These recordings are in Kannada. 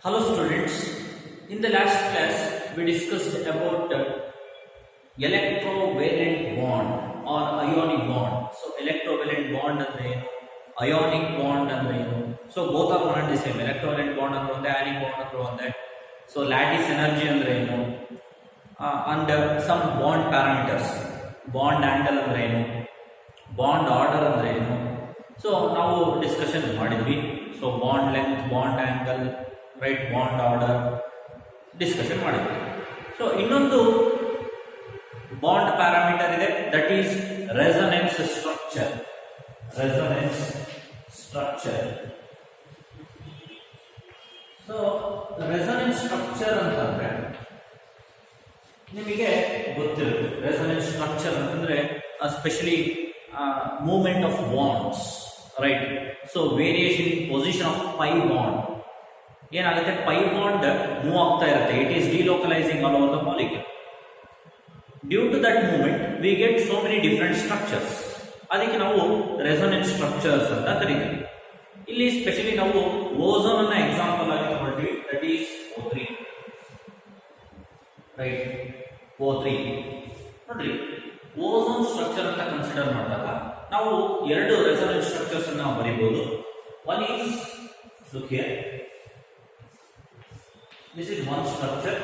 Hello students, in the last class we discussed about electrovalent bond or ionic bond. So electrovalent bond andre ಏನು, ionic bond andre ಏನು. So both are one and the same. Electrovalent bond ಅಂದ್ರೆ ಒಂದೇ, ionic bond ಅಂದ್ರೆ ಒಂದೇ. So lattice energy ಅಂದ್ರೆ ಏನು, and some bond parameters. Bond angle ಅಂದ್ರೆ ಏನು, bond order ಅಂದ್ರೆ ಏನು. So ನಾವು ಡಿಸ್ಕಷನ್ ಮಾಡಿದ್ವಿ. So bond length, bond angle, right, bond order discussion ಮಾಡಿದ್ವಿ. ಸೊ ಇನ್ನೊಂದು ಬಾಂಡ್ ಪ್ಯಾರಾಮೀಟರ್ ಇದೆ, that is resonance structure. Resonance structure. So resonance structure ಅಂತಂದ್ರೆ ನಿಮಗೆ ಗೊತ್ತಿರುತ್ತೆ. ರೆಸೊನೆನ್ಸ್ ಸ್ಟ್ರಕ್ಚರ್ ಅಂತಂದ್ರೆ specially movement of bonds, right. So variation in position of pi bond. ಏನಾಗುತ್ತೆ, ಪೈ ಬಾಂಡ್ ಮೂವ್ ಆಗ್ತಾ ಇರುತ್ತೆ. It is delocalising all over the molecule. Due to that movement we get so many different structures. ಅದಕ್ಕೆ ನಾವು ರೆಸೊನೆನ್ಸ್ ಸ್ಟ್ರಕ್ಚರ್ಸ್ ಅಂತ ಕರಿತೀವಿ. ಇಲ್ಲಿ ಸ್ಪೆಷಲಿ ನಾವು ಓಝೋನ್ ಅನ್ನ ಎಕ್ಸಾಂಪಲ್ ಆಗಿ ತಗೊಳ್ತೀವಿ. That is O3, right. O3 ನೋಡ್ರಿ, ಓಝೋನ್ ಸ್ಟ್ರಕ್ಚರ್ ಅಂತ ಕನ್ಸಿಡರ್ ಮಾಡಿದಾಗ ನಾವು ಎರಡು ರೆಸೊನೆನ್ಸ್ ಸ್ಟ್ರಕ್ಚರ್ಸ್ ಅನ್ನ ಬರೀಬಹುದು. One is, look here, this is one structure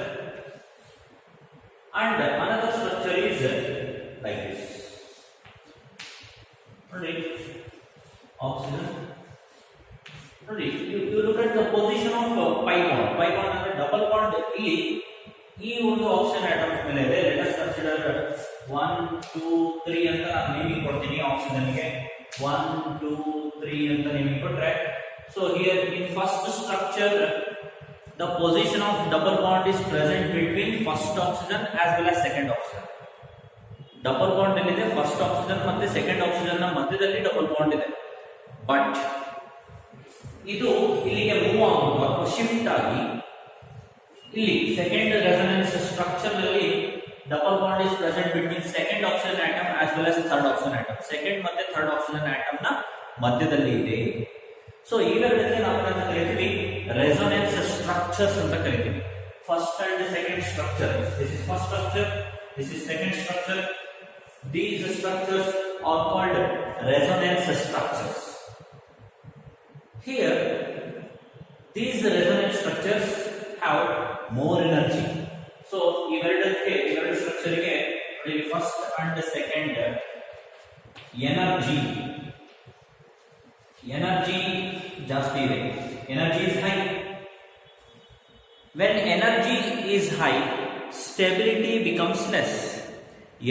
and another structure is like this. Right, oxygen. Right, you look at the position of pi bond. Pi bond ಅಂದ್ರೆ ಡಬಲ್ ಬಾಂಡ್. ಇಲ್ಲಿ ಈ ಒಂದು ಆಕ್ಸಿಜನ್ ಆಟಮ್ಸ್ ಮೇಲೆ ಇದೆ. ಲೆಟ್ ಅಸ್ ಕನ್ಸಿಡರ್ 1 2 3 ಅಂತ ನಾನು ನೇಮಿಂಗ್ ಕೊಡ್ತೀನಿ ಆಕ್ಸಿಜನ್ ಗೆ. 1 2 3 ಅಂತ ನೇಮಿಂಗ್ ಕೊಟ್ರೆ, so here in first structure the position of double bond is present between first oxygen as well as second oxygen. Double bond ಎಲ್ಲಿದೆ, ಫಸ್ಟ್ ಆಕ್ಸಿಜನ್ ಮತ್ತೆ ಸೆಕೆಂಡ್ ಆಕ್ಸಿಜನ್ ನ ಮಧ್ಯದಲ್ಲಿ ಡಬಲ್ ಬಾಂಡ್ ಇದೆ. ಬಟ್ ಇದು ಇಲ್ಲಿಗೆ ಮೂವ್ ಆಗುವುದು ಅಥವಾ ಶಿಫ್ಟ್ ಆಗಿ ಇಲ್ಲಿ ಸೆಕೆಂಡ್ ರೆಸೊನೆನ್ಸ್ ಸ್ಟ್ರಕ್ಚರ್ ನಲ್ಲಿ double bond is present between second oxygen atom as well as third oxygen atom. Second ಮತ್ತೆ ಥರ್ಡ್ ಆಕ್ಸಿಜನ್ ಆಟಮ್ ನ ಮಧ್ಯದಲ್ಲಿ ಇದೆ. ಸೊ ಇವೆರಡಕ್ಕೆ ನಾವು ಕರಿತೀವಿ ರೆಸೊನೆನ್ಸ್ ಸ್ಟ್ರಕ್ಚರ್ಸ್ ಅಂತ ಕರಿತೀವಿ. First and second structure. This is first structure, this is second structure. These structures are called resonance structures. Here these resonance structures have more energy. So ಎರಡು ಸ್ಟ್ರಕ್ಚರ್ ಗೆ ಫಸ್ಟ್ ಅಂಡ್ ಸೆಕೆಂಡ್ ಎನರ್ಜಿ ಜಾಸ್ತಿ ಇದೆ. Energy is high. When energy is high, stability becomes less.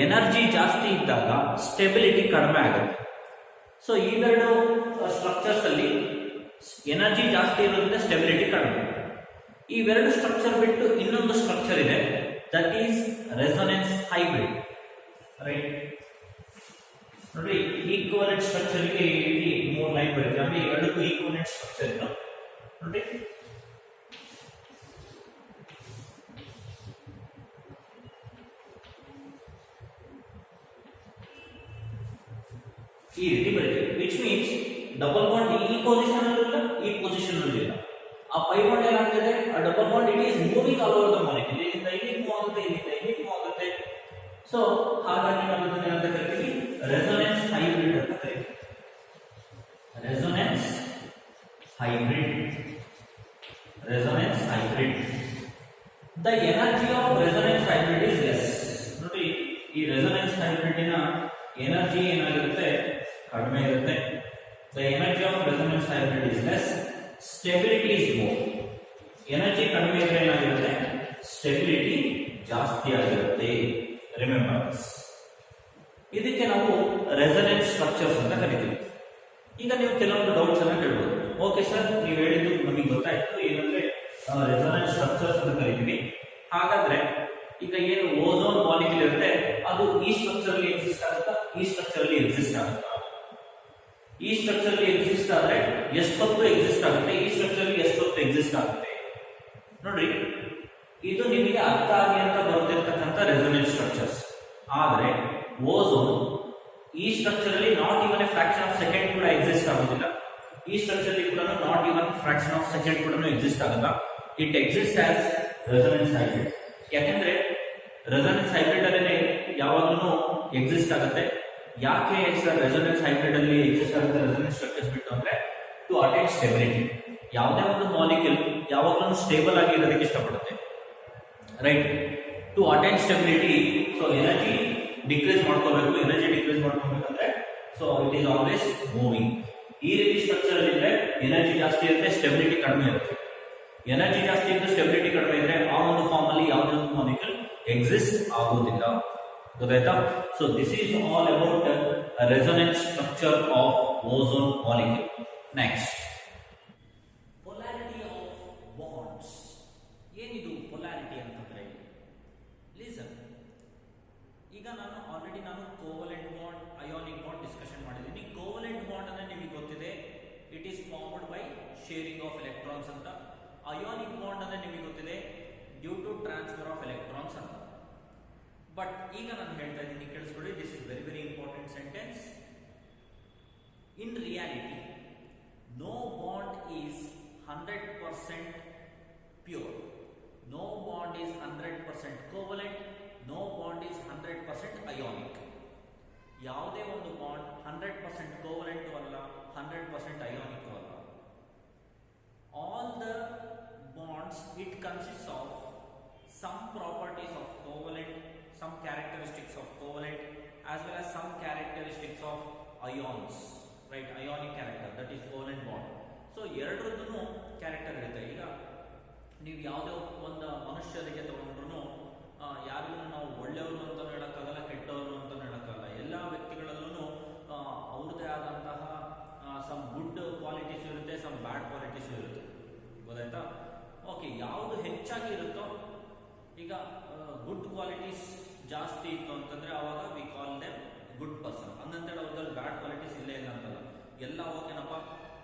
Energy ಜಾಸ್ತಿ ಇದ್ದಾಗ ಸ್ಟೆಬಿಲಿಟಿ ಕಡಿಮೆ ಆಗುತ್ತೆ. ಸೊ ಇವೆರಡು ಸ್ಟ್ರಕ್ಚರ್ಸ್ ಅಲ್ಲಿ ಎನರ್ಜಿ ಜಾಸ್ತಿ ಇರೋದ್ರಿಂದ ಸ್ಟೆಬಿಲಿಟಿ ಕಡಿಮೆ. ಇವೆರಡು ಸ್ಟ್ರಕ್ಚರ್ ಬಿಟ್ಟು ಇನ್ನೊಂದು ಸ್ಟ್ರಕ್ಚರ್ ಇದೆ, that is resonance hybrid. Right, ನೋಡ್ರಿ, ಈಕ್ವಲೆಂಟ್ ಸ್ಟ್ರಕ್ಚರ್ ಗೆ ಇಲ್ಲಿ ಮೂರು ಲೈನ್ ಬರುತ್ತೆ. ಅಂದ್ರೆ ಎರಡಕ್ಕೂ ಈಕ್ವಲೆಂಟ್ ಸ್ಟ್ರಕ್ಚರ್ ಇದೆ. ನೋಡ್ರಿ, ಈ ರೀತಿ ಬರುತ್ತೆ. ವಿಚ್ ಮೀನ್ಸ್ ಡಬಲ್ ಬಾಂಡ್ ಈ ಪೊಸಿಷನ್ ಅಲ್ಲಿ ಇಲ್ಲ, ಈ ಪೊಸಿಷನ್ ಅಲ್ಲಿ ಇಲ್ಲ. ಆ ಪೈ ಬಾಂಡ್ ಏನಾಗ್ತದೆ, ಆ double bond it is moving all over the molecule. ಇಲ್ಲಿಂದ ಇಲ್ಲಿಗೆ ಮೂವ್ ಆಗುತ್ತೆ, ಇಲ್ಲಿಂದ ಇಲ್ಲಿಗೆ ಮೂವ್ ಆಗುತ್ತೆ. ಸೊ ಹಾಗಾಗಿ ನಾವು ಇದನ್ನ ಏನಂತ ಕರಿತೀವಿ, ರೆಸೊನೆನ್ಸ್ ಹೈಬ್ರಿಡ್ ಅಂತ ಕರಿತೀವಿ. Resonance hybrid. Resonance hybrid. The energy of resonance hybrid is less. ನೋಡಿ, ಈ ರೆಸೊನೆನ್ಸ್ ಹೈಬ್ರಿಡ್ ನ ಎನರ್ಜಿ ಏನಾಗಿರುತ್ತೆ, ಕಡಿಮೆ ಇರುತ್ತೆ. The energy of resonance hybrid is less, stability is more. Energy ಕಡಿಮೆ ಇದ್ರೆ ಏನಾಗಿರುತ್ತೆ, ಸ್ಟೆಬಿಲಿಟಿ ಜಾಸ್ತಿ ಆಗಿರುತ್ತೆ. Remember this. ಇದಕ್ಕೆ ನಾವು ರೆಸೊನೆನ್ಸ್ ಸ್ಟ್ರಕ್ಚರ್ಸ್ ಅಂತ ಕರಿತೀವಿ. ಈಗ ನೀವು ಕೆಲವೊಂದು ಡೌಟ್ಸ್ ಅನ್ನ ಕೇಳಬಹುದು. ಓಕೆ ಸರ್, ನೀವು ಹೇಳಿದ್ದು ನಮಗೆ ಗೊತ್ತಾಯ್ತು, ಏನಂದ್ರೆ ರೆಸೊನೆನ್ಸ್ ಸ್ಟ್ರಕ್ಚರ್ಸ್ ಅಂತ ಕರಿತೀವಿ. ಹಾಗಾದ್ರೆ ಈಗ ಏನು ಓಝೋನ್ ಮಾಲಿಕ್ಯೂಲ್ ಇರುತ್ತೆ, ಅದು ಈ ಸ್ಟ್ರಕ್ಚರ್ ಅಲ್ಲಿ ಎಕ್ಸಿಸ್ಟ್ ಆಗುತ್ತಾ, ಈ ಸ್ಟ್ರಕ್ಚರ್ ಅಲ್ಲಿ ಎಕ್ಸಿಸ್ಟ್ ಆಗುತ್ತಾ? ಈ ಸ್ಟ್ರಕ್ಚರ್ ಅಲ್ಲಿ ಎಕ್ಸಿಸ್ಟ್ ಆದ್ರೆ ಎಷ್ಟೊತ್ತು ಎಕ್ಸಿಸ್ಟ್ ಆಗುತ್ತೆ, ಈ ಸ್ಟ್ರಕ್ಚರ್ ಅಲ್ಲಿ ಎಷ್ಟೊತ್ತು ಎಕ್ಸಿಸ್ಟ್ ಆಗುತ್ತೆ? ನೋಡ್ರಿ, ಇದು ನಿಮಗೆ ಅರ್ಥ ಆಗಿ ಅಂತ ಬರ್ತಿರ್ತಕ್ಕಂಥ ರೆಸೊನೆನ್ಸ್ ಸ್ಟ್ರಕ್ಚರ್ಸ್. ಆದ್ರೆ ಓಝೋನ್ ಈ ಸ್ಟ್ರಕ್ಚರ್ ಅಲ್ಲಿ not even A fraction of second ಕೂಡ ಎಕ್ಸಿಸ್ಟ್ ಆಗೋದಿಲ್ಲ. ಈ ಸ್ಟ್ರಕ್ಚರ್ ಅಲ್ಲಿ ಕೂಡ not even fraction of second ಕೂಡ ಎಕ್ಸಿಸ್ಟ್ ಆಗಲ್ಲ. It exist as resonance hybrid. ಯಾಕಂದ್ರೆ ರೆಸೊನೆನ್ಸ್ ಹೈಬ್ರಿಡ್ ಅಲ್ಲೇ ಯಾವಾಗಲೂ ಎಕ್ಸಿಸ್ಟ್ ಆಗುತ್ತೆ. ಯಾಕೆ ಸರ್ ರೆಸೊನೆನ್ಸ್ ಹೈಬ್ರಿಡ್ ಅಲ್ಲಿ ಎಕ್ಸಿಸ್ಟ್ ಆಗುತ್ತೆ ರೆಸೊನೆನ್ಸ್ ಸ್ಟ್ರಕ್ಚರ್ಸ್ ಬಿಟ್ಟು ಅಂದ್ರೆ ಟು ಅಟೈನ್ ಸ್ಟೆಬಿಲಿಟಿ. ಯಾವುದೇ ಒಂದು ಮಾಲಿಕ್ಯೂಲ್ ಯಾವಾಗಲೂ ಸ್ಟೇಬಲ್ ಆಗಿ ಇರೋದಕ್ಕೆ ಇಷ್ಟಪಡುತ್ತೆ, right? To attain stability, so energy decrease ಮಾಡ್ಕೋಬೇಕು. ಎನರ್ಜಿ ಡಿಕ್ರೀಸ್ ಮಾಡ್ಕೋಬೇಕಂದ್ರೆ so it is always moving. ಈ ರೀತಿ ಸ್ಟ್ರಕ್ಚರ್ ಅಲ್ಲಿ ಇದ್ರೆ ಎನರ್ಜಿ ಜಾಸ್ತಿ ಇರುತ್ತೆ, ಸ್ಟೆಬಿಲಿಟಿ ಕಡಿಮೆ ಇರುತ್ತೆ. ಎನರ್ಜಿ ಜಾಸ್ತಿ ಇದ್ದು ಸ್ಟೆಬಿಲಿಟಿ ಕಡಿಮೆ ಇದ್ರೆ ಆ ಒಂದು ಫಾರ್ಮ್ ಅಲ್ಲಿ ಯಾವುದೇ ಒಂದು ಮಾಲಿಕ್ಯೂಲ್ ಎಕ್ಸಿಸ್ಟ್ ಆಗೋದಿಲ್ಲ. ಗೊತ್ತಾಯ್ತಾ? So this is all about resonance structure of ozone molecule. Next, polarity of bonds. ಏನಿದು ಪೊಲಾರಿಟಿ ಅಂತಂದ್ರೆ, ಲಿಸನ್, ಈಗ ನಾನು already covalent bond, ionic bond discussion ಮಾಡಿದ್ದೀನಿ. ಕೋವಲೆಂಟ್ ಬಾಂಡ್ ಅಂದ್ರೆ ನಿಮಗೆ ಗೊತ್ತಿದೆ, it is formed by sharing of electrons ಅಂತ. ಅಯಾನಿಕ್ ಬಾಂಡ್ ಅಂದ್ರೆ ನಿಮಗೆ ಗೊತ್ತಿದೆ, due to transfer of electrons ಅಂತ. ಬಟ್ ಈಗ ನಾನು ಹೇಳ್ತಾ ಇದ್ದೀನಿ, ಕೇಳಿಸ್ಕೊಳ್ಳಿ, this is very very important sentence. In reality, no bond is 100% pure. No bond is 100% covalent. No bond is 100% ionic. ಯಾವುದೇ ಒಂದು ಬಾಂಡ್ 100% covalent ಅಲ್ಲ, 100% ionic ಅಲ್ಲ. All the bonds, it consists of some properties of covalent, some characteristics of covalent, as well as some characteristics of ions. Right, ionic character, that is covalent bond. So ಎರಡರದ್ದು ಕ್ಯಾರೆಕ್ಟರ್ ಇರುತ್ತೆ. ಈಗ ನೀವು ಯಾವುದೇ ಒಂದು ಮನುಷ್ಯರಿಗೆ ತಗೊಂಡ್ರು ಯಾರಿಗೂ ನಾವು ಒಳ್ಳೆಯವರು ಅಂತ ಹೇಳಕ್ಕಾಗಲ್ಲ, ಕೆಟ್ಟವರು ಅಂತ ಹೇಳಕ್ಕಾಗಲ್ಲ. ಎಲ್ಲ ವ್ಯಕ್ತಿಗಳಲ್ಲೂ ಅವ್ರದ್ದೇ ಆದಂತಹ ಸಮ್ ಗುಡ್ ಕ್ವಾಲಿಟೀಸ್ ಇರುತ್ತೆ, ಸಮ್ ಬ್ಯಾಡ್ ಕ್ವಾಲಿಟೀಸ್ ಇರುತ್ತೆ. ಗೊತ್ತಾಯ್ತಾ? ಓಕೆ, ಯಾವುದು ಹೆಚ್ಚಾಗಿ ಇರುತ್ತೋ, ಈಗ ಗುಡ್ ಕ್ವಾಲಿಟೀಸ್ ಜಾಸ್ತಿ ಇತ್ತು ಅಂತಂದ್ರೆ ಅವಾಗ we call them good person. ಹಂಗಂತೇಳಿ ಅವ್ರಲ್ಲಿ ಬ್ಯಾಡ್ ಕ್ವಾಲಿಟೀಸ್ ಇಲ್ಲೇ ಇಲ್ಲ ಅಂತಲ್ಲ, ಎಲ್ಲ ಓಕೆನಪ್ಪ,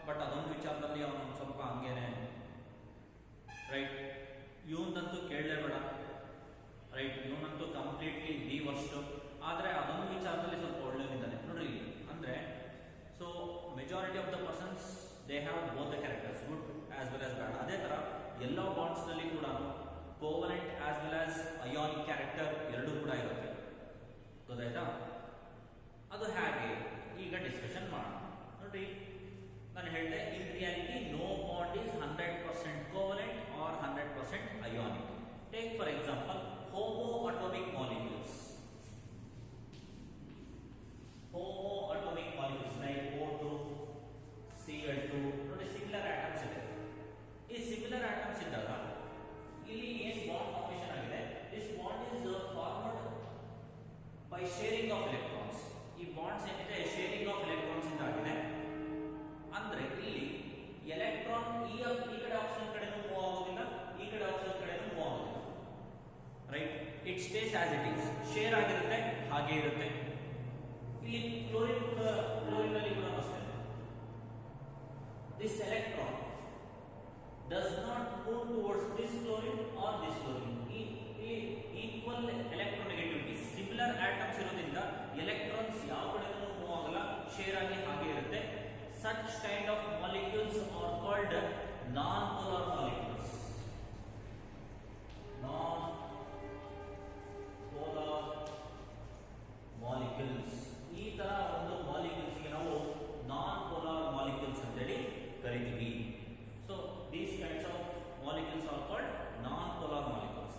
ಬಟ್ ಅದೊಂದು ವಿಚಾರದಲ್ಲಿ ಅವನು ಸ್ವಲ್ಪ ಹಂಗೇನೆ, ರೈಟ್? ಇವನಂತೂ ಕೇಳಲೇಬೇಡ, ರೈಟ್? ಇವನಂತೂ ಕಂಪ್ಲೀಟ್ಲಿ ದಿ ವರ್ಸ್ಟ್. ಆದರೆ ಅದೊಂದು ವಿಚಾರದಲ್ಲಿ ಸ್ವಲ್ಪ ಒಳ್ಳೆಯದಿದ್ದಾನೆ ನೋಡ್ರಿ. ಅಂದ್ರೆ so majority of the persons they have both the characters, good as well as bad. ಅದೇ ತರ ಎಲ್ಲ ಬಾಂಡ್ಸ್ ನಲ್ಲಿ ಕೂಡ covalent as well as ionic character ಎರಡೂ ಕೂಡ ಇರುತ್ತೆ. ಗೊತ್ತಾಯ್ತಾ? ಅದು ಹೇಗೆ ಈಗ ಡಿಸ್ಕಷನ್ ಮಾಡೋಣ ನೋಡಿ. ನಾನು ಹೇಳಿದೆ, in reality no bond is 100% covalent or 100% ionic. Take for example homo atomic molecules. Homo atomic molecules like O2, Cl2 ನೋಡಿ, ಸಿಮಿಲರ್ ಆಟಮ್ಸ್ ಇದೆ. ಈ ಸಿಮಿಲರ್ ಆಟಮ್ಸ್ ಇದ್ದಾಗ ಇಲ್ಲಿ ಏನು ಬಾಂಡ್ ಫಾರ್ಮೇಷನ್ ಆಗಿದೆ, this bond is formed by sharing of electrons. ಈ ಬಾಂಡ್ಸ್ ಏನಿದೆ ಶೇರಿಂಗ್ ಆಫ್ ಎಲೆಕ್ಟ್ರಾನ್ಸ್ ಇಂದ ಆಗಿದೆ. ಅಂದ್ರೆ ಇಲ್ಲಿ ಎಲೆಕ್ಟ್ರಾನ್ ಈ ಕಡೆ ಆಕ್ಸಿಜನ್ ಕಡೆನೂ ಮೂವ್ ಆಗೋದಿಲ್ಲ, ಈ ಕಡೆ ಆಕ್ಸಿಜನ್ ಕಡೆನೂ ಮೂವ್ ಆಗೋದಿಲ್ಲ, right? It stays as it is, share ಆಗಿರುತ್ತೆ, ಹಾಗೆ ಇರುತ್ತೆ. ಇಲ್ಲಿ ಕ್ಲೋರಿನ್ ಕೂಡ, ಕ್ಲೋರಿನ್ ಅಲ್ಲಿ ಕೂಡ ಅಷ್ಟೇ, this electron does not move towards this chlorine or this chlorine. ಇಲ್ಲಿ ಈಕ್ವಲ್ ಎಲೆಕ್ಟ್ರೋನೆಗೆಟಿವಿಟಿ, ಸಿಮಿಲರ್ ಆಟಮ್ಸ್ ಇರೋದ್ರಿಂದ ಎಲೆಕ್ಟ್ರಾನ್ಸ್ ಯಾವ ಕಡೆನೂ ಮೂವ್ ಆಗಲ್ಲ, ಶೇರ್ ಆಗಿ ಹಾಗೆ ಇರುತ್ತೆ. such kind of molecules are called non-polar molecules. Non-polar molecules. ಈ ತರ ಒಂದು ಮಾಲಿಕ್ಯೂಲ್ಸ್ ಗೆ ನಾವು non-polar molecules ಅಂತ ಹೇಳಿ ಕರೀತೀವಿ. So these kinds of molecules are called non-polar molecules.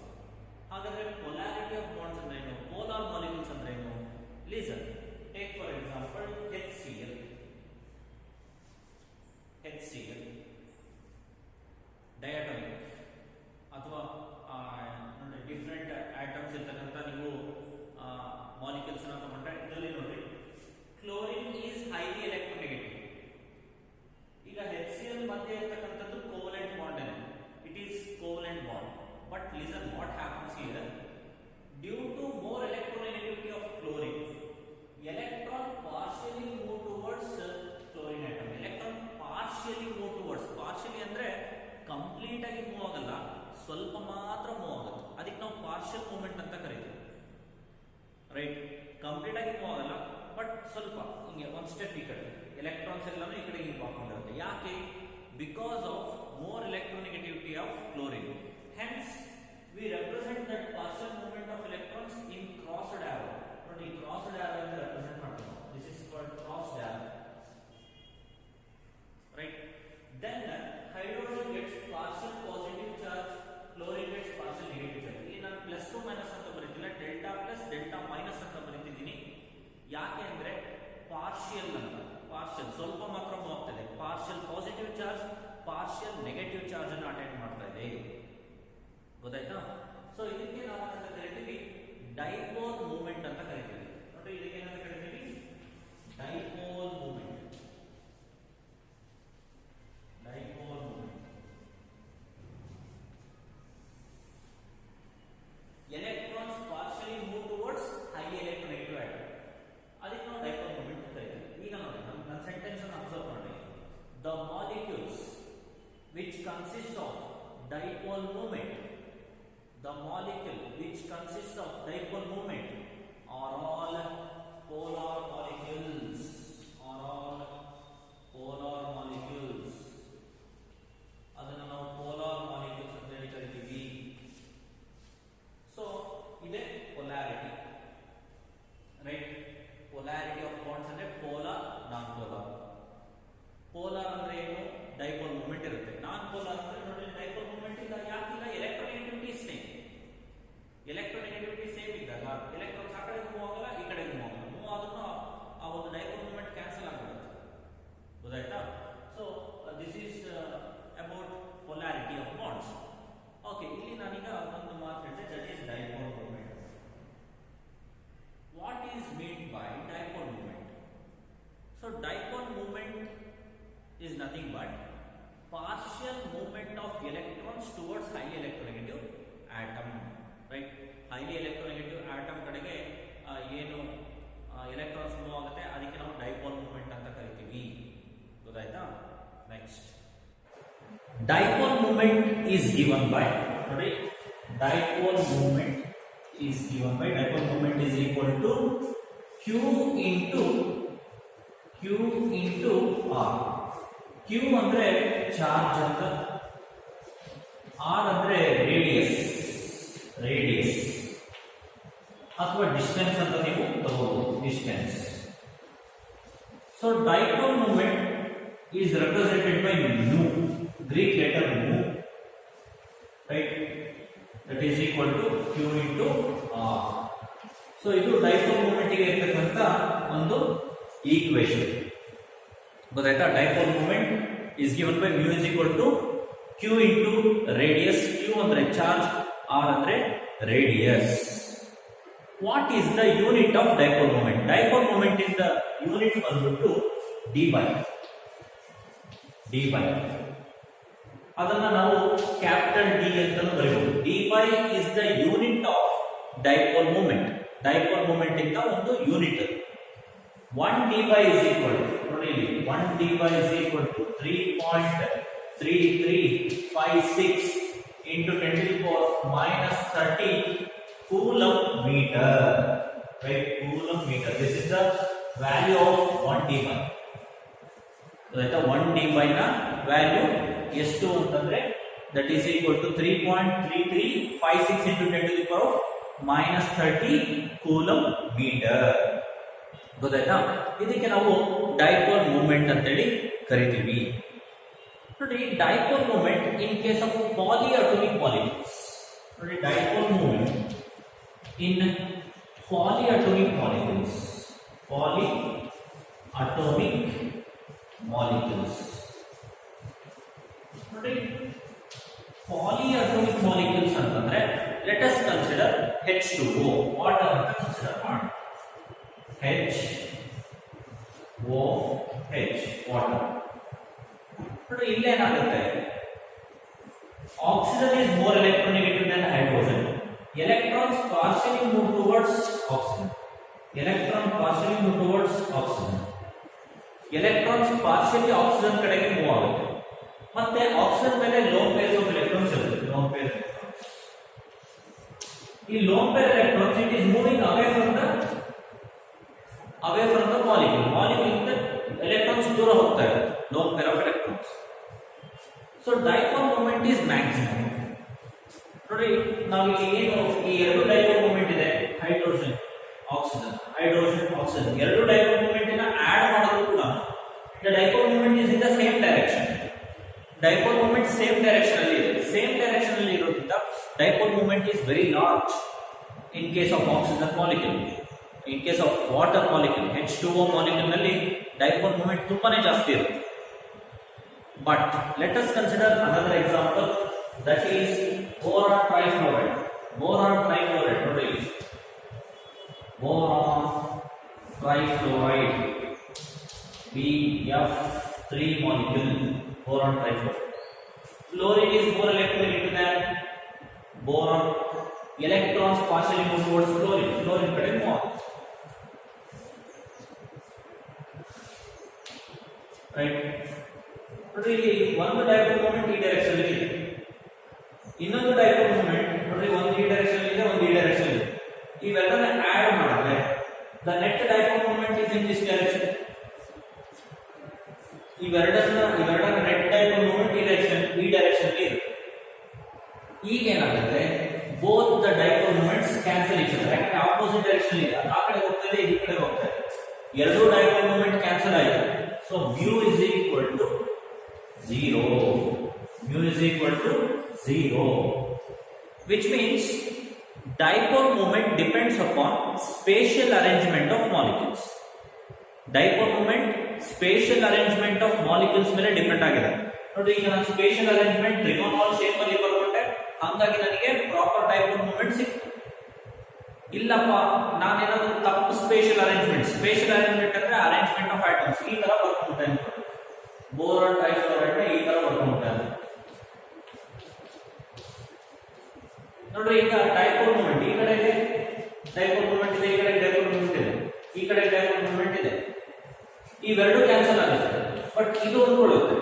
ಹಾಗಾದ್ರೆ polarity of bonds ಅಂದ್ರೆ ಏನು, polar molecules ಅಂದ್ರೆ ಏನು? Listen, take for example HCl. HCl diatomic ಅಥವಾ ನೋಡಿ ಡಿಫರೆಂಟ್ ಆಟಮ್ಸ್ ಇರ್ತಕ್ಕಂಥ ನೀವು ಮಾಲಿಕ್ಯೂಲ್ಸ್ ಅನ್ನು ತಗೊಂಡ್ರೆ ಇದರಲ್ಲಿ ನೋಡಿ ಕ್ಲೋರಿನ್ ಈಸ್ ಹೈಲಿ ಎಲೆಕ್ಟ್ರೋನೆಗೆಟಿವ್. ಈಗ HCl ಮಧ್ಯೆ ಇರ್ತಕ್ಕಂಥದ್ದು ಕೋವಲೆಂಟ್ ಬಾಂಡ್ ಇದೆ, it is covalent bond. But listen what happens here, due to more electronegativity of chlorine, electron partially move towards chlorine atom. Electron partially move towards, partially ಅಂದ್ರೆ ಕಂಪ್ಲೀಟ್ ಆಗಿ ಮೂವ್ ಆಗಲ್ಲ, ಸ್ವಲ್ಪ ಮಾತ್ರ ಮೂವ್ ಆಗುತ್ತೆ. ಅದಕ್ಕೆ ನಾವು ಪಾರ್ಷಿಯಲ್ ಮೂವ್ಮೆಂಟ್ ಅಂತ ಕರಿತೀವಿ, ರೈಟ್? ಕಂಪ್ಲೀಟ್ ಆಗಿ ಮೂವ್ ಆಗಲ್ಲ, ಬಟ್ ಸ್ವಲ್ಪ ಹಿಂಗೆ ಒಂದು ಸ್ಟೆಪ್ ಈ ಕಡೆ, ಎಲೆಕ್ಟ್ರಾನ್ಸ್ ಎಲ್ಲಾನು ಈ ಕಡೆ ಹಿಂಗೆ ಹಾಕೊಂಡಿರುತ್ತೆ. ಯಾಕೆ? Because of more electronegativity of chlorine. ಗೊತ್ತಾಯ್ತಾ? ಸೊ ಇದಕ್ಕೆ ನಾವು ಅಂತ ಕರಿತೀವಿ ಡೈಪೋಲ್ ಮೂವ್ಮೆಂಟ್ ಅಂತ ಕರಿತೀವಿ. ನೋಡಿ ಇದಕ್ಕೆ ಏನಂತ ಕರಿತೀವಿ? Dipole movement. Dipole movement. Electrons partially move towards high electronegative atom. ಅದಕ್ಕೆ ನಾವು ಡೈಪೋಲ್ ಮೂವ್ಮೆಂಟ್ ಅಂತ ಕರಿತೀವಿ. ಈಗ ನೋಡಿ ನನ್ನ ಸೆಂಟೆನ್ಸ್ ಅನ್ನು ಅಬ್ಸರ್ವ್ ಮಾಡಿ. The molecules which consist of dipole moment, the molecule which consists of dipole moment are all polar molecules, are all polar molecules. ಅದನ್ನ ನಾವು polar molecules ಅಂತ ಹೇಳಿ ಕರಿತೀವಿ. ಸೊ ಇದೆ polarity, right? Polarity of bonds ಅಂದ್ರೆ polar, non polar. ಪೋಲಾರ್ ಅಂದ್ರೆ ಏನು? ಡೈಪೋಲ್ ಮೂವ್ಮೆಂಟ್ ಇರುತ್ತೆ. ನಾನ್ ಪೋಲಾರ್ ಅಂದ್ರೆ ನೋಡಿ ಡೈಪೋಲ್ ಮೂವ್ಮೆಂಟ್ ಇಲ್ಲ. ಯಾಕಿಲ್ಲ? Electronegativity same. ಎಲೆಕ್ಟ್ರೋನೆಗೆಟಿವಿಟಿ ಸೇಮ್ ಇದ್ದಾಗ ಎಲೆಕ್ಟ್ರಾನ್ಸ್ ಆ ಕಡೆ ಮೂವ್ ಆಗಲ್ಲ, ಈ ಕಡೆ ಮೂವ್ ಆಗಲ್ಲ. ಮೂವ್ ಆದ್ರೂ ಆ ಒಂದು ಡೈಪೋಲ್ ಮೂವ್ಮೆಂಟ್ ಕ್ಯಾನ್ಸಲ್ ಆಗಿಬಿಡುತ್ತೆ. ಗೊತ್ತಾಯ್ತಾ? So this is about polarity of bonds. Okay, ಇಲ್ಲಿ ನಾನೀಗ ಒಂದು ಮಾತು ಹೇಳಿದೆ, that is dipole movement. What is mean by dipole movement? So dipole movement is nothing but partial movement of electrons towards highly electronegative atom, right? Highly electronegative atom ಕಡೆಗೆ ಏನು ಎಲೆಕ್ಟ್ರಾನ್ಸ್ ಮೂವ್ ಆಗುತ್ತೆ ಅದಕ್ಕೆ ನಾವು ಡೈಪೋಲ್ ಮೂವ್ಮೆಂಟ್ ಅಂತ ಕರಿತೀವಿ. ಗೊತ್ತಾಯ್ತಾ? Next, dipole movement is given by, ನೋಡಿ dipole movement is given by, dipole movement is equal to q into r. q ಅಂದ್ರೆ ಚಾರ್ಜ್ ಅಂತ, r ಅಂದ್ರೆ ರೇಡಿಯಸ್ ಅಥವಾ ಡಿಸ್ಟೆನ್ಸ್ ಅಂತ ನೀವು ತಗೋಬಹುದು, distance. So dipole movement is represented by mu, Greek letter mu, right? That is equal to q into r. So ಇದು ಡೈಪೋಲ್ ಮೂವ್ಮೆಂಟ್ ಗೆ ಇರತಕ್ಕಂತ ಒಂದು ಈಕ್ವೇಶನ್. ಗೊತ್ತಾಯ್ತಾ? Dipole movement is given by mu is equal to q into radius. q ಅಂದ್ರೆ ಚಾರ್ಜ್, r ಅಂದ್ರೆ radius. What is the unit of dipole movement? Dipole movement is the unit ಬಂದ್ಬಿಟ್ಟು d by. ಅದನ್ನ ನಾವು ಕ್ಯಾಪಿಟಲ್ D ಅಂತಾನೂ ಬರೆಯಬಹುದು. d by is the unit of dipole moment. Dipole movement ಇಂದ ಒಂದು unit. 1 d by is equal to, ನೋಡಿ ಇಲ್ಲಿ 1 d by is equal to 3.3356 into 10 to the power minus 30 coulomb meter, right? Coulomb meter. This is the value of 1 d by. Right? 1 d by na value ಎಷ್ಟು ಅಂತಂದ್ರೆ that is equal to 3.3356 into 10 to the power minus 30 coulomb meter. ಗೊತ್ತಾಯ್ತಾ? ಇದಕ್ಕೆ ನಾವು ಡೈಪೋಲ್ ಮೂವ್ಮೆಂಟ್ ಅಂತ ಹೇಳಿ ಕರಿತೀವಿ. ನೋಡಿ dipole movement in case of polyatomic molecules. ನೋಡಿ dipole movement in polyatomic molecules. ನೋಡಿ ಪಾಲಿಅಟೋಮಿಕ್ ಮಾಲಿಕ್ಯೂಲ್ಸ್ ಅಂತಂದ್ರೆ let us consider H2O, water ಅಂತ ಕನ್ಸಿಡರ್ ಮಾಡಿ. HOH, water. ನೋಡಿ ಇಲ್ಲೇನಾಗುತ್ತೆ? Oxygen is more electronegative than hydrogen. Electrons partially move towards oxygen. Electrons partially oxygen ಕಡೆಗೆ ಮೂವ್ ಆಗುತ್ತೆ. ಮತ್ತೆ ಆಕ್ಸಿಜನ್ ಮೇಲೆ ಲೋನ್ ಪೇರ್ಸ್ ಆಫ್ ಎಲೆಕ್ಟ್ರಾನ್ಸ್ ಇರುತ್ತೆ. ಈ lone pair electrons it is moving away from the molecule. Molecule ಇಂದ ಎಲೆಕ್ಟ್ರಾನ್ಸ್ ದೂರ ಹೋಗ್ತಾ ಇದೆ, lone pair of electrons. So dipole movement is maximum. ನೋಡಿ ನಾವು ಇಲ್ಲಿ ಏನು ಈ ಎರಡು ಡೈಪೋಲ್ ಮೂವ್ಮೆಂಟ್ ಇದೆ, ಹೈಡ್ರೋಜನ್ ಆಕ್ಸಿಜನ್, ಎರಡು ಡೈಪೋಲ್ ಮೂವ್ಮೆಂಟ್ ಅನ್ನ ಆಡ್ ಮಾಡಿದ್ರು ಕೂಡ the dipole moment is in the same direction. Dipole moment same direction ಅಲ್ಲಿ ಇದೆ. ಸೇಮ್ ಡೈರೆಕ್ಷನ್ ಅಲ್ಲಿ ಇರೋದ್ರಿಂದ dipole movement is very large in case of oxygen molecule. In case of water molecule H2O molecule ನಲ್ಲಿ ಡೈಪೋಲ್ ಮೂವ್ಮೆಂಟ್ ತುಂಬಾನೇ ಜಾಸ್ತಿ ಇರುತ್ತೆ. But let us consider another example, that is boron triphosphate. boron trifluoride. Fluorine is more electronegative than boron. Electrons partially move towards fluorine. Fluorine kade more. Right? ನೋಡಿ ಇಲ್ಲಿ ಒಂದು ಡೈಪೋಲ್ ಮೂಮೆಂಟ್ ಈ ಡೈರೆಕ್ಷನ್ ಅಲ್ಲಿ ಇದೆ, ಇನ್ನೊಂದು ಡೈಪೋಲ್ ಮೂಮೆಂಟ್ ನೋಡಿ ಒಂದು ಈ ಡೈರೆಕ್ಷನ್ ಇದೆ, ಒಂದು ಈ ಡೈರೆಕ್ಷನ್ ಇದೆ. ಇವೆಲ್ಲನ ಆಡ್ ಮಾಡಿದ್ರೆ the net dipole moment is in this direction. ಇವೆರಡರ ನೆಟ್ ಡೈಪೋಲ್ ಮೂಮೆಂಟ್ ಈ ಡೈರೆಕ್ಷನ್ ಇದೆ. ಈಗ ಏನಾಗುತ್ತೆ, both the dipole moments cancel each other. ಯಾಕಂದ್ರೆ ಆಪೋಸಿಟ್ ಡೈರೆಕ್ಷನ್ ಇದೆ, ಆ ಕಡೆ ಹೋಗ್ತದೆ, ಈ ಕಡೆ ಹೋಗ್ತದೆ, ಎರಡೂ ಡೈಪೋಲ್ ಮೂಮೆಂಟ್ ಕ್ಯಾನ್ಸಲ್ ಆಯಿತು. So mu is equal to 0. Mu is equal to 0, which means dipole moment depends upon spatial arrangement of molecules. Dipole moment spatial arrangement of molecules ಮೇಲೆ ಡಿಪೆಂಡ್ ಆಗಿದೆ. ನೋಡಿ ಈಗ ನಾನು ಸ್ಪೇಷಿಯಲ್ ಅರೇಂಜ್ಮೆಂಟ್ ಟ್ರಿಗೊನಲ್ ಶೇಪ್ ಅಲ್ಲಿ ಬರ್ಕೊಂಡೆ, ಹಾಗಾಗಿ ನನಗೆ ಪ್ರಾಪರ್ ಡೈಪೋಲ್ ಮೂಮೆಂಟ್ ಸಿಕ್ತು. ಇಲ್ಲಪ್ಪ ನಾನೇನಾದ್ರೂ ತಪ್ಪು ಸ್ಪೇಷಿಯಲ್ ಅರೇಂಜ್ಮೆಂಟ್ ಅಂದ್ರೆ ಅರೇಂಜ್ಮೆಂಟ್ ಆಫ್ ಆಟಮ್ಸ್ ಈ ತರ ಬರ್ಕೊಂಡೆ, ಬೋರಾನ್ ಟ್ರೈಫ್ಲೋರೈಡ್ ಈ ತರ ಬರ್ಕೊಂಡೆ. ನೋಡ್ರಿ ಈಗ ಡೈಪೋಲ್ ಮೂಮೆಂಟ್ ಈ ಕಡೆ ಇದೆ, ಡೈಪೋಲ್ ಮೂಮೆಂಟ್ ಇದೆ, ಈ ಕಡೆ ಡೈಪೋಲ್ ಮೂಮೆಂಟ್ ಇದೆ, ಈ ಕಡೆ ಡೈಪೋಲ್ ಮೂಮೆಂಟ್ ಇದೆ. ಇವೆರಡು ಕ್ಯಾನ್ಸಲ್ ಆಗುತ್ತೆ, ಬಟ್ ಇದು ಉಳ್ಕೊಳ್ಳುತ್ತೆ.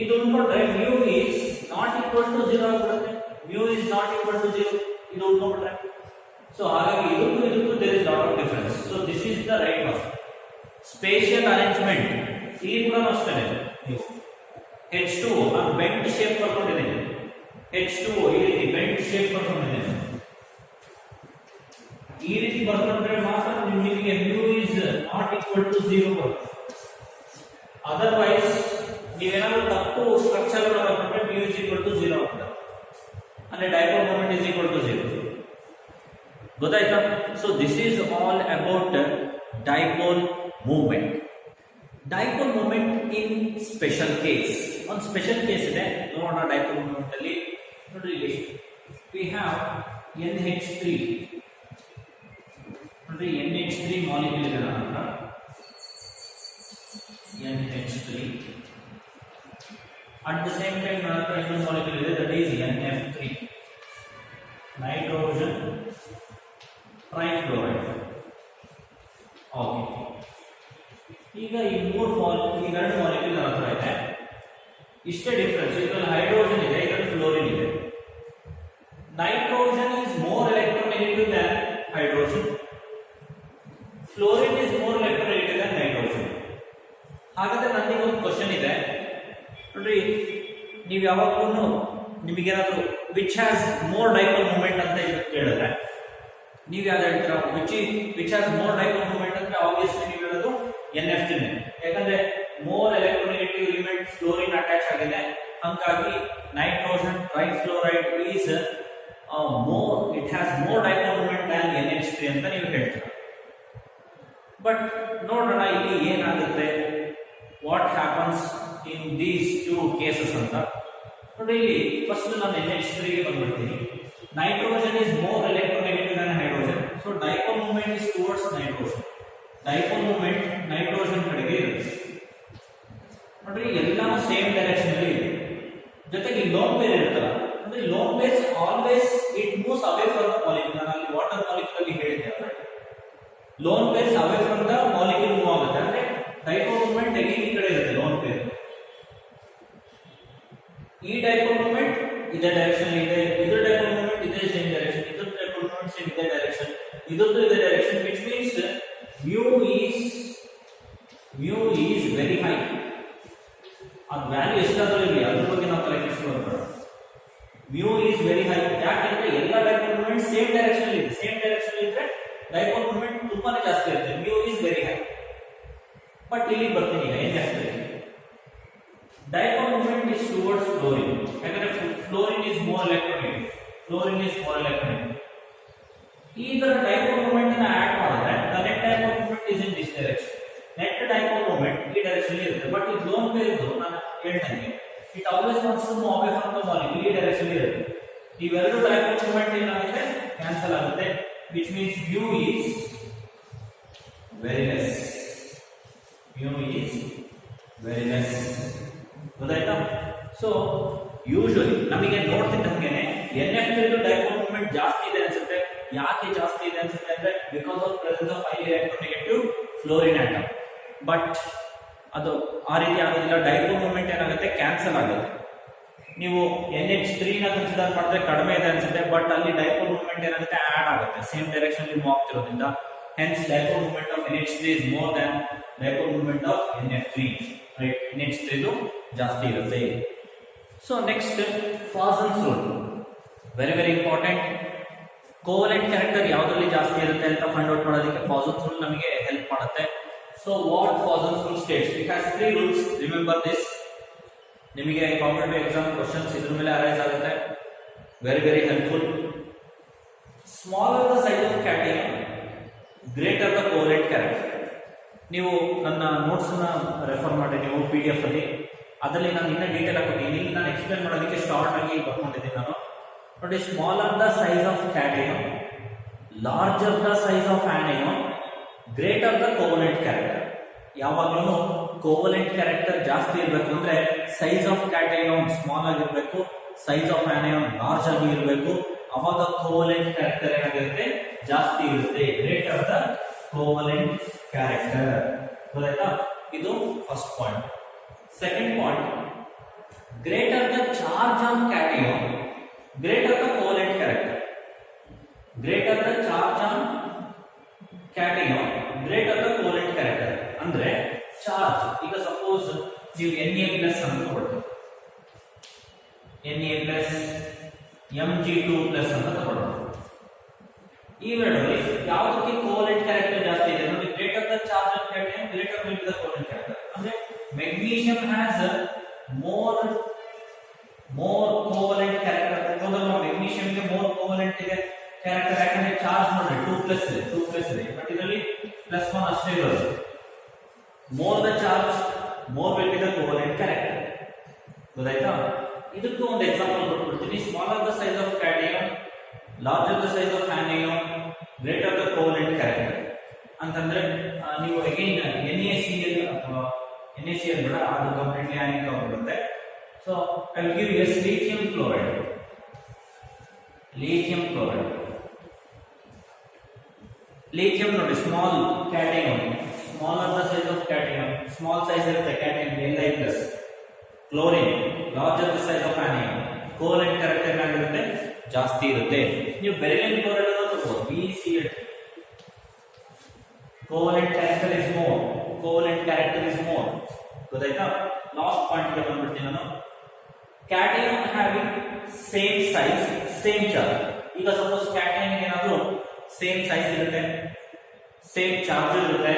ಇದು ಉಳ್ಕೊಂಡ್ರೆ mu is not equal to 0 ಆಗಿಬಿಡುತ್ತೆ. mu is not equal to 0 ಇದು ಉಳ್ಕೊಂಡ್ರೆ. ಸೊ ಹಾಗಾಗಿ ಇದಕ್ಕೂ there is lot of difference. So this is the right one. Spatial arrangement ಇಲ್ಲಿ ಕೂಡ ಅಷ್ಟೇ, ನೀವು H2O ನಾನು ಬೆಂಟ್ ಶೇಪ್ ಬರ್ಕೊಂಡಿದ್ದೀನಿ, H2O ಈ ರೀತಿ ಬೆಂಟ್ ಶೇಪ್ ಬರ್ಕೊಂಡಿದ್ದೀನಿ. ಈ ರೀತಿ ಬರ್ಕೊಂಡ್ರೆ ಮಾತ್ರ ನಿಮಗೆ mu is not equal to 0 ಬರುತ್ತೆ. ಅದರ್ವೈಸ್ ನೀವೇನಾದ್ರೂ ತಪ್ಪು ಸ್ಟ್ರಕ್ಚರ್ ಬರ್ಕೊಂಡ್ರೆ mu is equal to 0 ಆಗುತ್ತೆ, ಅಂದ್ರೆ dipole moment is equal to 0. ಗೊತ್ತಾಯ್ತಾ? So this is all about dipole movement. Dipole movement in special case, ಒಂದು ಸ್ಪೆಷಲ್ ಕೇಸ್ ಇದೆ ನೋಡೋಣ. ಡೈಪೋಲ್ ಮೂವ್ಮೆಂಟ್ ಅಲ್ಲಿ ನೋಡ್ರಿ, ಇಲ್ಲಿ ವಿ ಹ್ಯಾವ್ NH3. ನೋಡ್ರಿ NH3 ಮಾಲಿಕ್ಯೂಲ್ ಇದೆ ನನ್ನ ಹತ್ರ, NH3. At the same time ನನ್ನ ಹತ್ರ ಇನ್ನೊಂದು ಮಾಲಿಕ್ಯೂಲ್ ಇದೆ, that is NF3, nitrogen trifluoride. Okay, ಈಗ ಈ ಎರಡು ಮಾಲಿಕ್ಯೂಲ್ ನನ್ನ ಹತ್ರ ಇದೆ, ಇಷ್ಟೇ ಡಿಫರೆನ್ಸ್. ಇದರಲ್ಲಿ ಹೈಡ್ರೋಜನ್ ಇದೆ, ಇದರಲ್ಲಿ ಫ್ಲೋರಿನ್ ಇದೆ. Nitrogen is more electronegative than hydrogen, fluorine is more electronegative than nitrogen. ಹಾಗಾದ್ರೆ ನನಗೆ ಒಂದು ಕ್ವಶನ್ ಇದೆ ನೋಡ್ರಿ, ನೀವು ಯಾವಾಗಲೂ ನಿಮಗೇನಾದ್ರು which has more dipole moment ಅಂತ ಕೇಳಿದ್ರೆ ನೀವು ಯಾವ್ದು ಹೇಳ್ತೀರಾ? Which has more dipole moment ಅಂದ್ರೆ ಆಬ್ವಿಯಸ್ಲಿ ನೀವು ಹೇಳೋದು NF3, ಯಾಕಂದ್ರೆ more electronegative element fluorine attach ಆಗಿದೆ, ಹಾಗಾಗಿ nitrogen trifluoride is it has more dipole moment than NH3 ಅಂತ ನೀವು ಹೇಳ್ತೀರಾ. ಬಟ್ ನೋಡೋಣ ಇಲ್ಲಿ ಏನಾಗುತ್ತೆ, what happens in these two cases ಅಂತ. ನೋಡಿ ಇಲ್ಲಿ ಫಸ್ಟ್ ನಾನು NH3 ಗೆ ಬಂದ್ಬಿಡ್ತೀನಿ. Nitrogen is more electronegative than hydrogen, so dipole movement is towards nitrogen. Dipole movement nitrogen ಕಡೆಗೆ ಇರುತ್ತೆ. ನೋಡ್ರಿ ಎಲ್ಲಾನು ಸೇಮ್ ಡೈರೆಕ್ಷನ್ ಅಲ್ಲಿ ಇದೆ, ಜೊತೆಗೆ ಲೋನ್ ಪೇರ್ ಇರುತ್ತಲ್ಲ, ಅಂದ್ರೆ loan pairs always it moves away from the molecule. ನಾನು ಅಲ್ಲಿ ವಾಟರ್ ಮಾಲಿಕ್ಯೂಲ್ ಅಲ್ಲಿ ಹೇಳಿದ್ದೆ, loan pairs away from the molecule move ಆಗುತ್ತೆ, ಅಂದ್ರೆ ಡೈಪೋಲ್ ಮೂವ್ಮೆಂಟ್ ಅಗೇನ್ ಈ ಕಡೆ ಇರುತ್ತೆ ಲೋನ್ ಪೇರ್. ಈ ಡೈಪೋಲ್ ಮೂವ್ಮೆಂಟ್ ಇದೇ ಡೈರೆಕ್ಷನ್ ಇದೆ, ಇದ್ರ ಡೈಪೋಲ್ ಮೂವ್ಮೆಂಟ್ ಇದೇ ಸೇಮ್ ಡೈರೆಕ್ಷನ್, ಇದ್ರ ಡೈಪೋಲ್ ಮೂವ್ಮೆಂಟ್ ಸೇಮ್ ಇದೇ ಡೈರೆಕ್ಷನ್, ಇದ್ರದ್ದು ಇದೇ direction, which means mu is very high. ಅದು ವ್ಯಾಲ್ಯೂ ಎಷ್ಟಾದರೂ ಇರಲಿ, ಅದ್ರ ಬಗ್ಗೆ ನಾವು ತಲೆ ಕೆಡಿಸ್ಕೊಳ್ಳೋಣ. mu is very high, ಯಾಕೆಂದ್ರೆ ಎಲ್ಲ ಡೈಪೋಲ್ ಮೂವ್ಮೆಂಟ್ ಸೇಮ್ ಡೈರೆಕ್ಷನ್ ಇದೆ. ಸೇಮ್ ಡೈರೆಕ್ಷನ್ ಇದ್ರೆ ಡೈಪೋಲ್ ಮೂವ್ಮೆಂಟ್ ತುಂಬಾನೇ ಜಾಸ್ತಿ ಇರುತ್ತೆ, mu is very high. But ಇಲ್ಲಿ ಬರ್ತೀನಿ ಈಗ ಏನ್ ಜಾಸ್ತಿ, dipole movement is towards fluorine, ಯಾಕಂದ್ರೆ ಫ್ಲೋರಿನ್ ಇಸ್ ಮೋರ್ ಎಲೆಕ್ಟ್ರೋನೆಗೆಟಿವ್. ಈ ತರ ಡೈಪೋಲ್ ಮೂವ್ಮೆಂಟ್ ಅನ್ನು ಆಡ್ ಮಾಡಿದ್ರೆ the net dipole movement is in this direction. Net dipole movement ಈ ಡೈರೆಕ್ಷನ್ ಇರುತ್ತೆ, ಬಟ್ ಇದು ಲೋನ್ ಪೇರ್ ಇದ್ದು ನಾನು ಹೇಳ್ದಂಗೆ it always wants to move away from the molecule, ಈ ಡೈರೆಕ್ಷನ್ ಇರುತ್ತೆ. ಇವೆರಡು ಡೈಪೋಲ್ ಮೂವ್ಮೆಂಟ್ ಏನಾಗುತ್ತೆ, ಕ್ಯಾನ್ಸಲ್ ಆಗುತ್ತೆ, which means mu is very less. mu is very less. ಗೊತ್ತಾಯ್ತಾ? ಸೊ ಯೂಶುವಲಿ ನಮಗೆ ನೋಡ್ತಿದ್ದಂಗೆನೆ NF3 ಡೈಪೋಲ್ ಮೂವ್ಮೆಂಟ್ ಜಾಸ್ತಿ ಇದೆ ಅನ್ಸುತ್ತೆ. ಯಾಕೆ ಜಾಸ್ತಿ ಇದೆ ಅನ್ಸುತ್ತೆ ಅಂದ್ರೆ because of presence of highly electronegative fluorine atom. But ಅದು ಆ ರೀತಿ ಆಗೋದಿಲ್ಲ. ಡೈಪೋಲ್ ಮೂವ್ಮೆಂಟ್ ಏನಾಗುತ್ತೆ, ಕ್ಯಾನ್ಸಲ್ ಆಗುತ್ತೆ. ನೀವು NH3 ನ ಕನ್ಸಿಡರ್ ಮಾಡಿದ್ರೆ ಕಡಿಮೆ ಇದೆ ಅನ್ಸುತ್ತೆ, ಬಟ್ ಅಲ್ಲಿ ಡೈಪೋಲ್ ಮೂವ್ಮೆಂಟ್ ಏನಾಗುತ್ತೆ, ಆಡ್ ಆಗುತ್ತೆ ಸೇಮ್ ಡೈರೆಕ್ಷನ್ ಅಲ್ಲಿ ಮೂವ್ ಆಗ್ತಿರೋದ್ರಿಂದ. Hence dipole movement of NH3 is more than dipole movement of NF3, right? NH3 ಜಾಸ್ತಿ ಇರುತ್ತೆ. So next Fajans rule, very very important. Covalent character ಯಾವ್ದ್ರಲ್ಲಿ ಜಾಸ್ತಿ ಇರುತ್ತೆ ಅಂತ ಫೈಂಡ್ ಔಟ್ ಮಾಡೋದಕ್ಕೆ ಫಾಸನ್ಸ್ ರೂಲ್ ನಮಗೆ ಹೆಲ್ಪ್ ಮಾಡುತ್ತೆ. So what Fajans rule states? It has 3 rules, remember this. ನಿಮಗೆ ಕಾಂಪಿಟೇಟಿವ್ ಎಕ್ಸಾಮ್ ಕ್ವಶನ್ಸ್ ಇದ್ರ ಮೇಲೆ ಅರೈಸ್ ಆಗುತ್ತೆ. Very very helpful. Smaller the size of cation, greater the covalent character. ನೀವು ನನ್ನ ನೋಟ್ಸ್ ಅನ್ನ ರೆಫರ್ ಮಾಡಿ, ನೀವು PDF ಅಲ್ಲಿ, ಅದರಲ್ಲಿ ನಾನು ಇನ್ನೂ ಡೀಟೇಲ್ ಆಗಿ ಕೊಟ್ಟಿದ್ದೀನಿ. ನಾನು ಎಕ್ಸ್ಪ್ಲೇನ್ ಮಾಡೋದಕ್ಕೆ ಶಾರ್ಟ್ ಆಗಿ ಬರ್ಕೊಂಡಿದ್ದೀನಿ ನಾನು. ನೋಡಿ, smaller the size of cation, larger the size of anion, greater the covalent character. ಯಾವಾಗಲೂ ಕೋವೆಲೆಂಟ್ ಕ್ಯಾರೆಕ್ಟರ್ ಜಾಸ್ತಿ ಇರಬೇಕು ಅಂದ್ರೆ ಸೈಜ್ ಆಫ್ ಕ್ಯಾಟಿಯನ್ ಸ್ಮಾಲ್ ಆಗಿರಬೇಕು, ಸೈಜ್ ಆಫ್ ಆನಿಯಾನ್ ಲಾರ್ಜ್ ಆಗಿ ಇರಬೇಕು. ಅವಾಗ ಕೋವೆಲೆಂಟ್ ಕ್ಯಾರೆಕ್ಟರ್ ಏನಾಗಿರುತ್ತೆ, ಜಾಸ್ತಿ ಇರುತ್ತೆ. Greater the covalent character. ಗೊತ್ತಾಯ್ತಾ? ಇದು first point. Second point, greater the charge on cation, greater the covalent character. Greater the charge on cation, greater the covalent character. ಅಂದ್ರೆ ಚಾರ್ಜ್, ಈಗ ಸಪೋಸ್ ನೀವು Na+ ಅಂತ ತಗೊಳ್ತೀವಿ, Na+ Mg2+ ಅಂತ ತಗೊಳ್ತೀವಿ. ಇವೆರಡರಲ್ಲಿ ಯಾವುದಕ್ಕೆ ಕೋವೆಲೆಂಟ್ ಕ್ಯಾರೆಕ್ಟರ್ ಜಾಸ್ತಿ ಇದೆ ನೋಡಿ? Greater the charge on cation, greater will be the covalent character. ಅಂದ್ರೆ magnesium has more covalent character. ಹೌದಲ್ವಾ? ಮೆಗ್ನೀಷಿಯಂಗೆ ಮೋರ್ ಕೋವೆಲೆಂಟ್ ಇದೆ ಕ್ಯಾರೆಕ್ಟರ್. ಯಾಕಂದ್ರೆ ಚಾರ್ಜ್ ನೋಡಿ 2+ ಇದೆ, ಬಟ್ ಇದರಲ್ಲಿ +1 ಅಷ್ಟೇ ಇರೋದು. More the charge, more will be the covalent character. ಗೊತ್ತಾಯ್ತಾ? ಇದಕ್ಕೂ ಒಂದು ಎಕ್ಸಾಂಪಲ್ ಕೊಟ್ಬಿಡ್ತೀನಿ. Smaller the size of cation, larger the size of anion, greater the covalent character ಅಂತಂದ್ರೆ ನೀವು ಅಗೈನ್ NaCl ಅಥವಾ NaCl ಬೇಡ, ಅದು ಕಂಪ್ಲೀಟ್ಲಿ ಆನಿಕ್ ಆಗಿರುತ್ತೆ. So I will give us lithium chloride. Lithium ನೋಡಿ, small cation, smaller the size of cation, small size ಇರುತ್ತೆ cation Li+. Chlorine, larger the size of anion, covalent character ಏನಾಗಿರುತ್ತೆ, ಜಾಸ್ತಿ ಇರುತ್ತೆ. ನೀವು ಬೆರಿಲಿಯಂ ಕ್ಲೋರೈಡ್ ಅನ್ನು ತಗೋಬಹುದು, BeCl. Covalent character is more. ಗೊತ್ತಾಯ್ತಾ? ಲಾಸ್ಟ್ ಪಾಯಿಂಟ್ ಗೆ ಬಂದ್ಬಿಡ್ತೀನಿ ನಾನು. Cation having same size, same charge. ಈಗ ಸಪೋಸ್ ಕ್ಯಾಟಿಯನ್ ಏನಾದ್ರು ಸೇಮ್ ಸೈಜ್ ಇರುತ್ತೆ, ಸೇಮ್ ಚಾರ್ಜ್ ಇರುತ್ತೆ,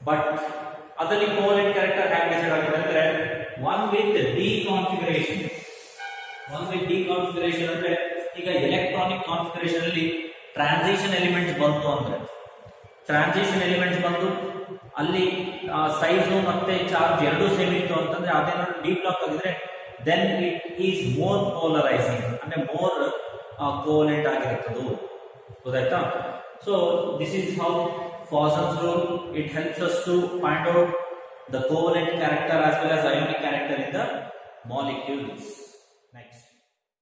ಬಟ್ ಅದರಲ್ಲಿ ಕೋವೆಲೆಂಟ್ ಕ್ಯಾರೆಕ್ಟರ್ ಹ್ಯಾಗೆ ಡಿಸೈಡ್ ಆಗುತ್ತೆ ಅಂದ್ರೆ ಒನ್ ವಿತ್ ಡಿಕಾನ್ಫಿಗರೇಷನ್. ಅಂದ್ರೆ ಈಗ ಎಲೆಕ್ಟ್ರಾನಿಕ್ ಕಾನ್ಫಿಗರೇಷನ್ ಅಲ್ಲಿ ಟ್ರಾನ್ಸಿಷನ್ ಎಲಿಮೆಂಟ್ಸ್ ಬಂತು, ಅಲ್ಲಿ ಸೈಜು ಮತ್ತೆ ಚಾರ್ಜ್ ಎರಡೂ ಸೇಮ್ ಇತ್ತು ಅಂತಂದ್ರೆ ಅದೇನಾದ್ರು ಡಿಬ್ಲಾಕ್ ಆಗಿದ್ರೆ then it is more polarising, ಅಂದ್ರೆ ಮೋರ್ ಕೋವೆಲೆಂಟ್ ಆಗಿರುತ್ತದು. ಗೊತ್ತಾಯ್ತಾ? So this is how Fossen's rule, it helps us to find out the covalent character as well as ionic character in the molecules. Next.